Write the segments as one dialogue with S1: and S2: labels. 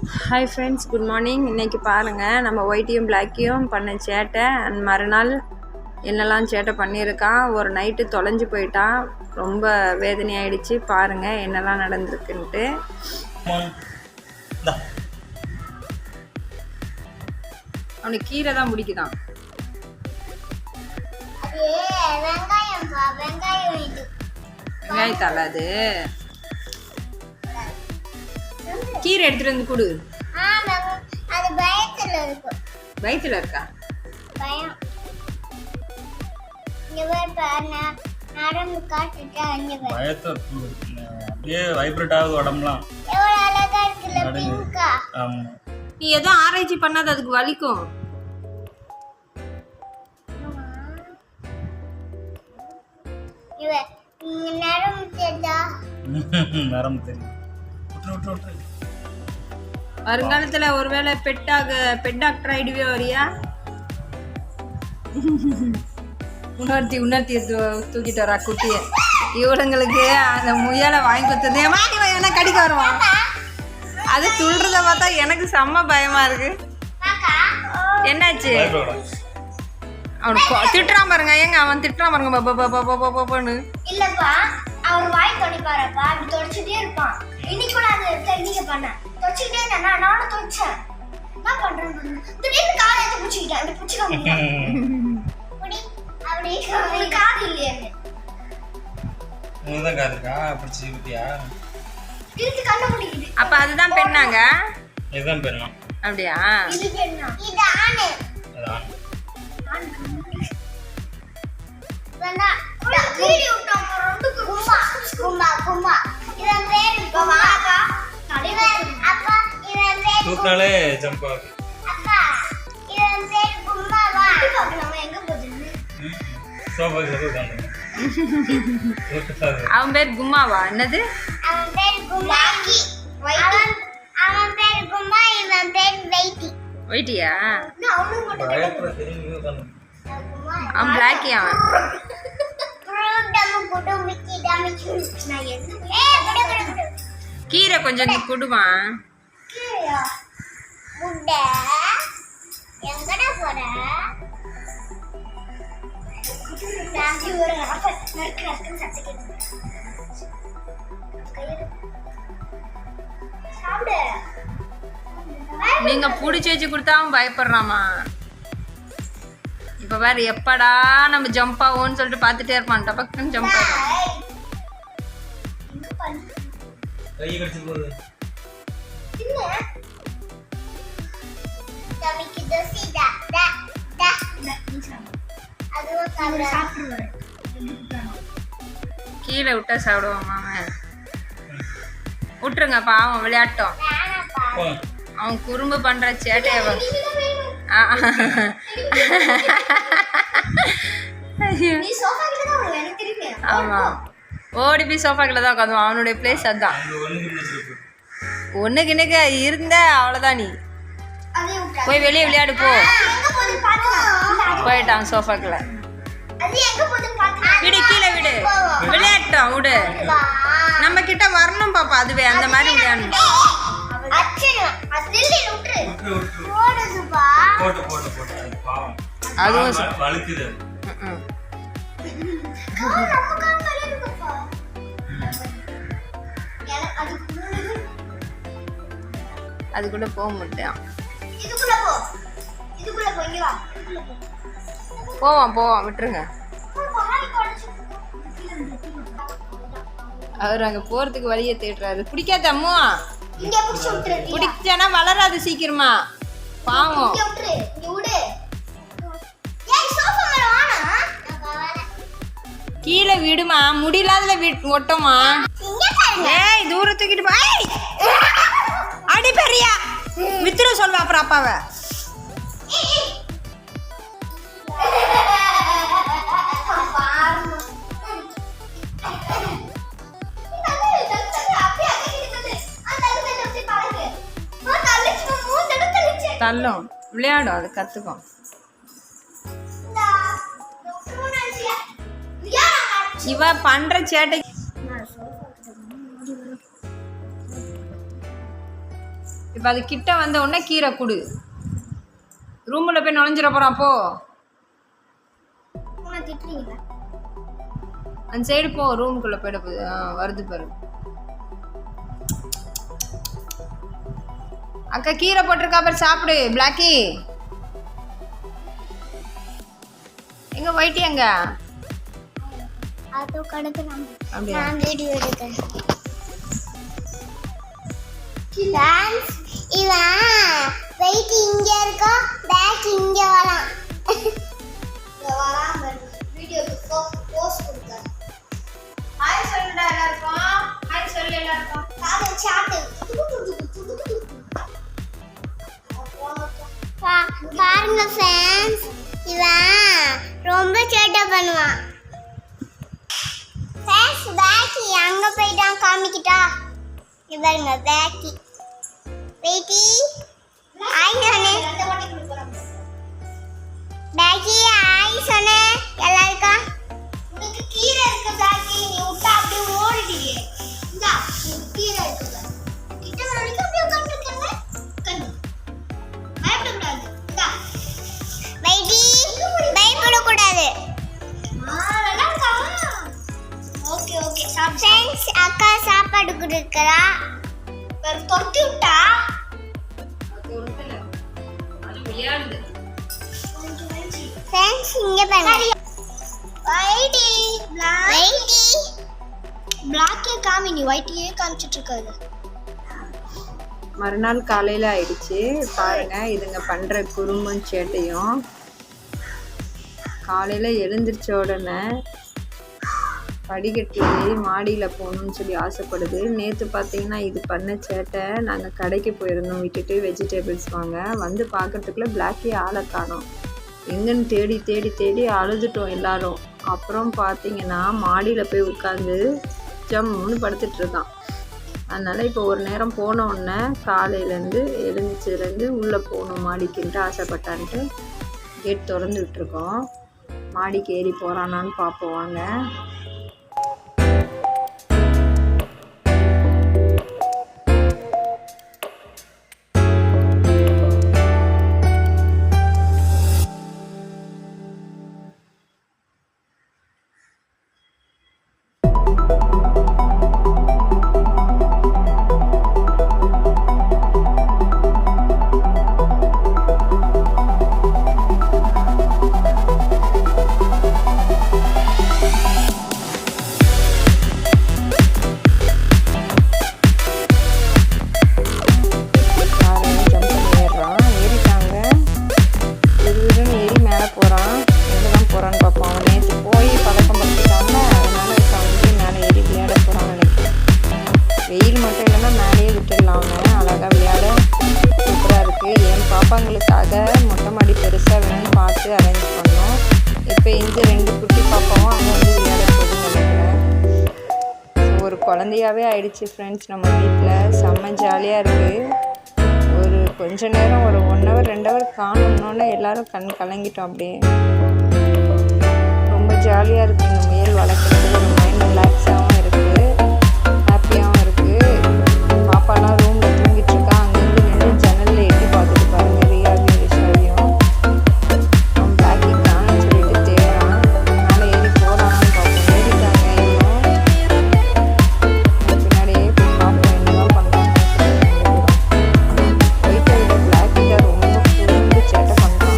S1: Hi friends, good morning. இன்றைக்கி பாருங்கள், நம்ம ஒயிட்டையும் பிளாக்கையும் பண்ண சேட்டை அண்ட் மறுநாள் என்னெல்லாம் சேட்டை பண்ணியிருக்கான். ஒரு நைட்டு தொலைஞ்சு போயிட்டான். ரொம்ப வேதனையாயிடுச்சு. பாருங்கள் என்னெல்லாம் நடந்திருக்குன்ட்டு. அவனுக்கு கீரை தான் பிடிக்குதான். வெங்காயத்தால அது கீரை எடுத்துட்டு வந்து கொடு. பயத்துல இருக்கா? நீ எதுவும் ஆராய்ச்சி பண்ணாத, அதுக்கு வலிக்கும். வருங்காலத்துல ஒருவேளை பெட் டாக்டர் ஆயிடுவே வரியா? உணர்த்தி தூக்கிட்டு வரா குட்டிய. இவளுங்களுக்கு அந்த முயலை வாங்கி கொடுத்ததே என்ன கடிக்க வருவான். அது துள்றத பார்த்தா எனக்கு செம்ம பயமா இருக்கு. என்னாச்சு? அவனுக்கு திட்டுறான் பாருங்க. ஏங்க அவன் திட்டுறான் பாருங்க.
S2: இல்லப்பா, அவர் வாய் தொடைப்பாரப்பா, அப்படி தொடைச்சிட்டே இருப்பான். இன்னைக்கு கூட அது டெக்னிக் பண்ண தொடைச்சிட்டே இருந்தா நானும் தொடைச்சேன். என்ன பண்றேன்னு திடீர்னு காலை எடுத்து பிடிச்சிக்கிட்டேன். அப்படி பிடிச்சிக்காம அப்படி காது இல்லையே.
S3: உனதான் காது இருக்கா? பிடிச்சி விட்டியா?
S2: திருப்பி கண்ண முடிக்குது.
S1: அப்ப அதுதான் பெண்ணாங்க?
S3: இதுதான் பெண்ணா?
S1: அப்படியா?
S2: இது பெண்ணா? இது ஆணு.
S3: அதான்
S2: ஆணு. வந்தா வீடியோ விட்டோம். ரெண்டு கும்மா. இதன் பேர் கும்மாக்கா. அப்பா இதன் பேர்
S3: தூக்குனாலே ஜம்ப் ஆகுது.
S2: அப்பா இதன் பேர் கும்மாவா? நம்ம எங்க போறது?
S3: சோஃபா உட்கார்ந்து.
S1: அவன் பேர் கும்மாவா? என்னது?
S2: அவன் பேர் கும்மாக்கி. அவன் பேர் கும்மா, இவன் பேர் வெயிட்டி.
S1: வெயிட்டியா?
S2: நான் அவனும் மட்டும்
S3: பயத்துல தெரியுது உட்கார்ந்து.
S1: அவன் பிளாக்கி. அவன் கீரை கொஞ்சம் குடுமா. நீங்க புடிச்சு வச்சு கொடுத்தாவும் பயப்படுறாமா. இப்ப வேற எப்படா நம்ம ஜம்ப் ஆகும்னு சொல்லிட்டு பாத்துட்டே இருப்பான். டபக்குன்னு ஜம்ப் ஆகும்.
S3: கை கடிச்சு போகுது. கீழே விட்டா சாப்பிடுவான் அவன். விட்டுருங்க பாவம், விளையாட்டம். அவன் குறும்பு பண்ற சேட்டைய. ஆமா, ஓடி போய் சோஃபாக்கில் தான் உட்காந்துவான். அவனுடைய பிளேஸ் அதுதான். ஒண்ணுக்கு இன்னைக்கு இருந்த அவ்வளோதான். நீ போய் வெளியே விளையாடு போ. போயிட்டான் சோஃபாக்குள்ள. விடு, கீழே விடு, விளையாட்டோம் விடு. நம்ம கிட்ட வரணும் பாப்பா. அதுவே அந்த மாதிரி விளையாடணும். அதுவும் அதுக்குள்ள போக முடியும். போவான் விட்டுருங்க. அவர் அங்க போறதுக்கு வழியை தேடுறாரு. பிடிக்காத அம்மா, பிடிச்சானா வளராது சீக்கிரமா. பாவம். கீழே விடுமா, முடியலாதுல ஒட்டமா. ஏய் தூரத்துக்கிட்டு போய் அடி பெரியா வித்துரு சொல்வா அப்புறம் அப்பாவை. தள்ளும், விளையாடும், அது கத்துக்கும். இவ பண்ற சேட்டை
S1: இப்போ அது கிட்ட வந்த உடனே கீரை கொடு. ரூமில் போய் நுழைஞ்சிட போகிறான். அப்போ
S2: திட்டுறீங்களா?
S1: அந்த சைடு போ, ரூமுக்குள்ளே போயிட போகுது. வருது பாரு. அக்கா கீரை போட்டிருக்கா பாரு, சாப்பிடு. பிளாக்கி எங்க ஒயிட்டி எங்க?
S2: அது கடத்துறாங்க.
S1: அப்படியா?
S2: நான் வீடியோ எடுக்கிறேன். டான்ஸ் இவன் வெயிட் இங்க இருக்கா, பேக் இங்க வரான். இங்க வராம வீடியோக்கு போஸ்ட் கொடுங்க.
S1: ஹாய் சொல்லுடா எல்லாருக்கும். ஹாய் சொல்லு எல்லாருக்கும்.
S2: காது சாட்டு பாருங்க ஃப்ரெண்ட்ஸ், இவன் ரொம்ப சேட்டை பண்ணுவான். ஃப்ரெண்ட்ஸ் பேக்கி அங்க போயிட்டான், காமிக்கிட்டா. இவருங்க பேக்கி. வெயிட்டி ஹாய் சொன்னே. பேக்கி ஹாய் சொன்னே எல்லாருக்கும். உனக்கு கீரை இருக்கு பேக்கி, நீ விட்டா அப்படியே ஓடிடுவே. இந்தா உனக்கு கீரை இருக்கு. கிட்ட வரைக்கும் அப்படியே உட்கார்ந்துருக்கங்க. கண்ணு பயப்படக்கூடாது. இந்தா வெயிட்டி பயப்படக்கூடாது. நல்லா இருக்கா? Okay okay. ஃப்ரெண்ட்ஸ் அக்கா சாப்பாடு கொடுக்கறா. வேற தொட்டி விட்டா
S1: அது விளையாடுது.
S2: ஃப்ரெண்ட்ஸ் இங்க பாருங்க. வைட்டி வைட்டி பிளாக்கே காமி, நீ வைட்டியே காமிச்சிட்டு இருக்காது.
S1: மறுநாள் காலையில் ஆயிடுச்சு. பாருங்க இதுங்க பண்ணுற குறும்பும் சேட்டையும். காலையில் எழுந்திரிச்ச உடனே படிக்கட்டு ஏறி மாடியில் போகணும்னு சொல்லி ஆசைப்படுது. நேற்று பார்த்தீங்கன்னா இது பண்ண சேட்டை. நாங்கள் கடைக்கு போயிருந்தோம் விட்டுட்டு வெஜிடபிள்ஸ் வாங்க. வந்து பார்க்கறதுக்குள்ளே பிளாக்கே ஆளை காணோம். எங்கன்னு தேடி தேடி தேடி அழுதுட்டோம் எல்லாரும். அப்புறம் பார்த்தீங்கன்னா மாடியில் போய் உட்காந்து ஜம்முன்னு படுத்துட்ருக்கான். அதனால் இப்போ ஒரு நேரம் போன உடனே காலையிலேருந்து எழுந்திரிச்சதுலேருந்து உள்ளே போகணும் மாடிக்குன்ட்டு ஆசைப்பட்டான்ட்டு கேட் திறந்து விட்டுருக்கோம். மாடிக்கு ஏறி போகிறானான்னு பார்ப்போம் வாங்க. பாப்பாங்களுக்காக மொட்டை மாடி பெருசாக வேணும்னு பார்த்து அரேஞ்ச் பண்ணோம். இப்போ இந்த 2 குட்டி பாப்பாவும் அங்கே வந்து விளையாட போகுதுன்னு நினைக்கிறேன். ஒரு குழந்தையாகவே ஆயிடுச்சு ஃப்ரெண்ட்ஸ் நம்ம வீட்டில். செம்ம ஜாலியாக இருக்குது. ஒரு கொஞ்ச நேரம் ஒரு 1 hour 2 hour காணணுன்னே எல்லோரும் கண் கலங்கிட்டோம். அப்படியே ரொம்ப ஜாலியாக இருக்குது. இந்த முயல் வளர்க்குறது ஒரு மைண்ட் ரிலாக்ஸாகவும் இருக்குது, ஹாப்பியாகவும் இருக்குது. பாப்பாலாம் ரூமில் தூங்கிட்டுருக்கா. அங்கேருந்து நின்று ஜன்னலில் எட்டி பார்த்துட்டு பாருங்க ரியாவையும் ரிஷாவையும். அவன் பிளாக்கி காணுன்னு சொல்லிட்டு தேடுறான். மேலே ஏறி போகிறான்னு பார்ப்போம். ஏறிட்டாங்க இன்னும். பின்னாடியே போய் பார்ப்போம் என்னதான் பண்ணுறாங்க. ஒயிட்டை விட பிளாக்கி தான் ரொம்ப புரிந்து சேட்டை பண்ணுறான்.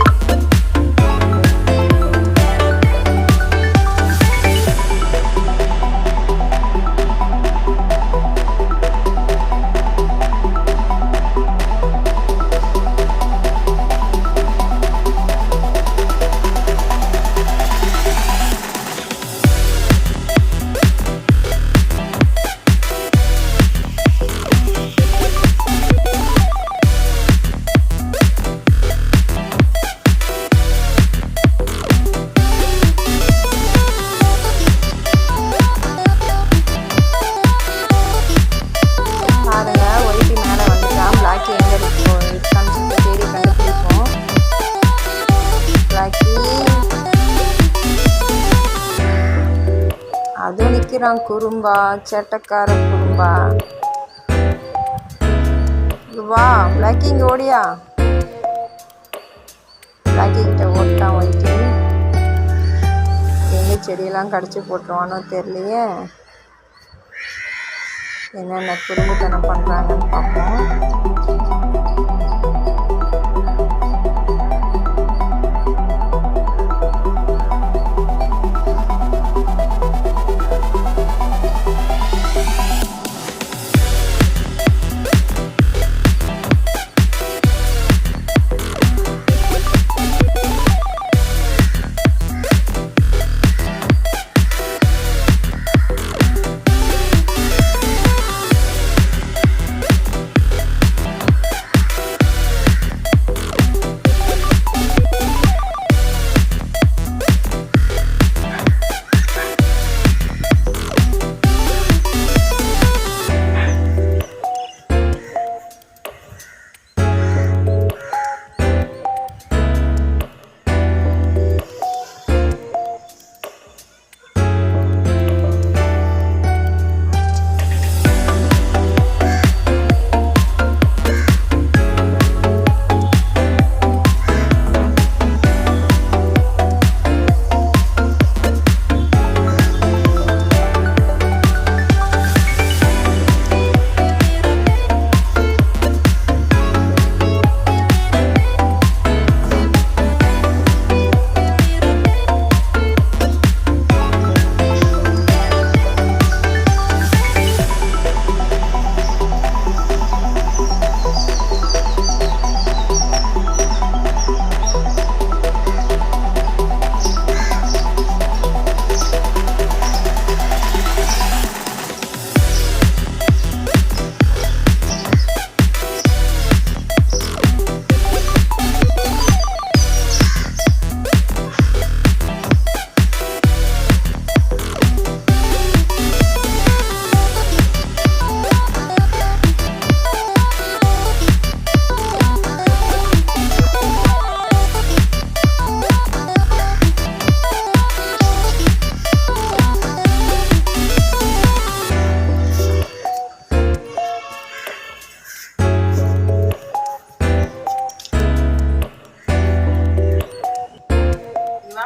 S1: பாருங்க ஒயிட்டி மேலே வந்துட்டான். பிளாக்கி எங்கே இருக்கும் இருக்கான்னு சொல்லி தேடி கண்டுபிடிப்போம். பிளாக்கி அதுவும் நிற்கிறான். குறும்பா, சேட்டக்கார குறும்பா. இருக்கு வா பிளாக்கி இங்கே ஓடியா. பிளாக்கி கிட்ட ஓட்டான் ஒயிட்டி. எங்கே செடியெல்லாம் கடிச்சு போட்டுருவானோ தெரியலையே. என்னென்ன குறும்புத்தனம் பண்ணுறாங்கன்னு பார்ப்போம்.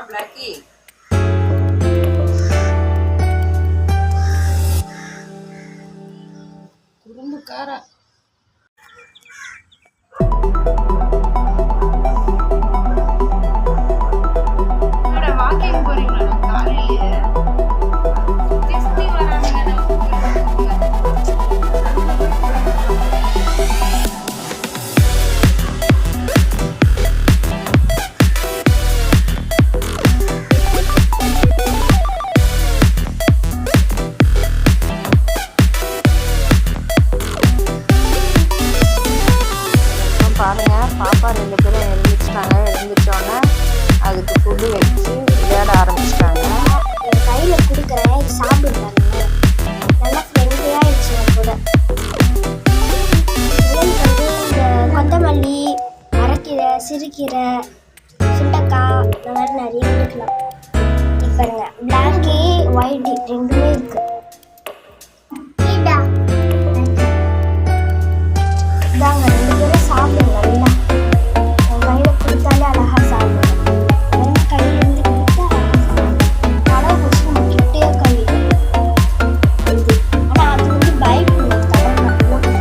S1: பிளாக்கி குறும்புக்காரா. வாக்கிங் போறீங்களா காலையிலேயே? பாருங்க பாப்பா 2 பேரும் எழுந்திரிச்சிட்டாங்க. எழுந்திரிச்சோன்னே அதுக்கு ஃபுட்டு வச்சு விளையாட ஆரம்பிச்சிட்டாங்க.
S2: என் கையில் கொடுக்குறேன், இது சாப்பிடுறாங்க. நல்லா ஃப்ரெண்ட்லியாக ஆயிடுச்சு கூட. வந்து இந்த கொத்தமல்லி, அரைக்கீரை, சிறுகீரை, சுண்டக்காய் இந்த மாதிரி நிறைய கொடுக்கலாம். இப்போ பாருங்க பிளாக்கி ஒயிட்டி ரெண்டுமே இருக்கு. இதாங்க 2 பேரும் சாப்பிடுங்க நல்லா. என் கையில் கொடுத்தாலே அழகாக சாப்பிடுங்க. என் கையிலேருந்து கொடுத்தா அழகாக சாப்பிடுங்க. கடை பிடிச்சி நம்ம கிட்டே கை இது. ஆனால் அது வந்து பயப்படும் தரங்க போட்டு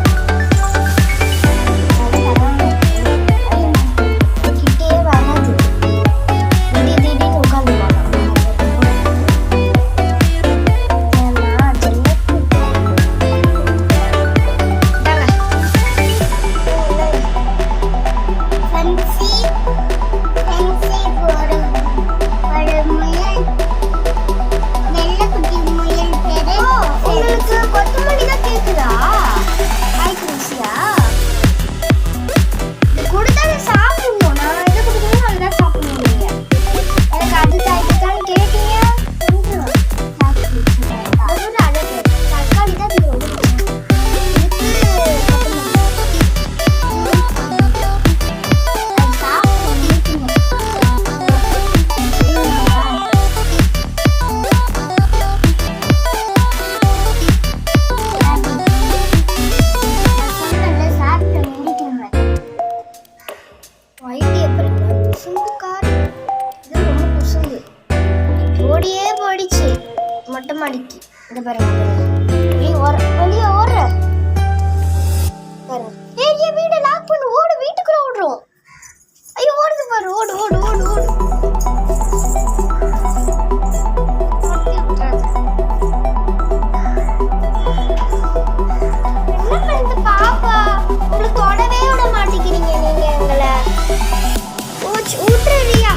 S2: கிட்டே வராது. திடீர்னு உட்காந்துப்பாங்க. இந்த பாருங்க வெளியே ஓடுற பாருங்க. ஏய் வீட லாக் பண்ணு, ஓடு, வீட்டுக்குள்ள ஓடுறோம். ஐயோ ஓடுது பாரு, ஓடு ஓடு ஓடு ஓடு. என்ன பண்ணுது பாப்பா? உங்களை தொடவே விட மாட்டேங்கிறீங்க நீங்க எங்களை. ஊட்டுறியா?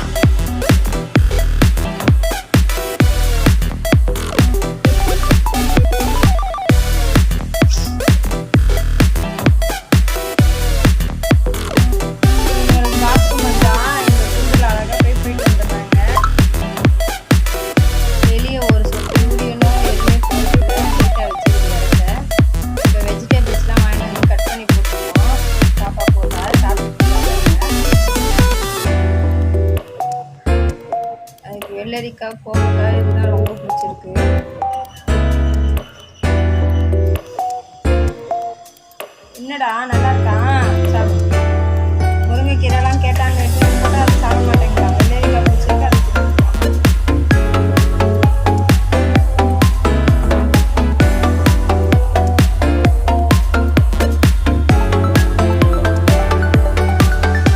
S1: வெள்ளரிக்காய் கோவக்காய் இதுதான் ரொம்ப பிடிச்சிருக்கு. என்னடா நல்லா இருக்கா?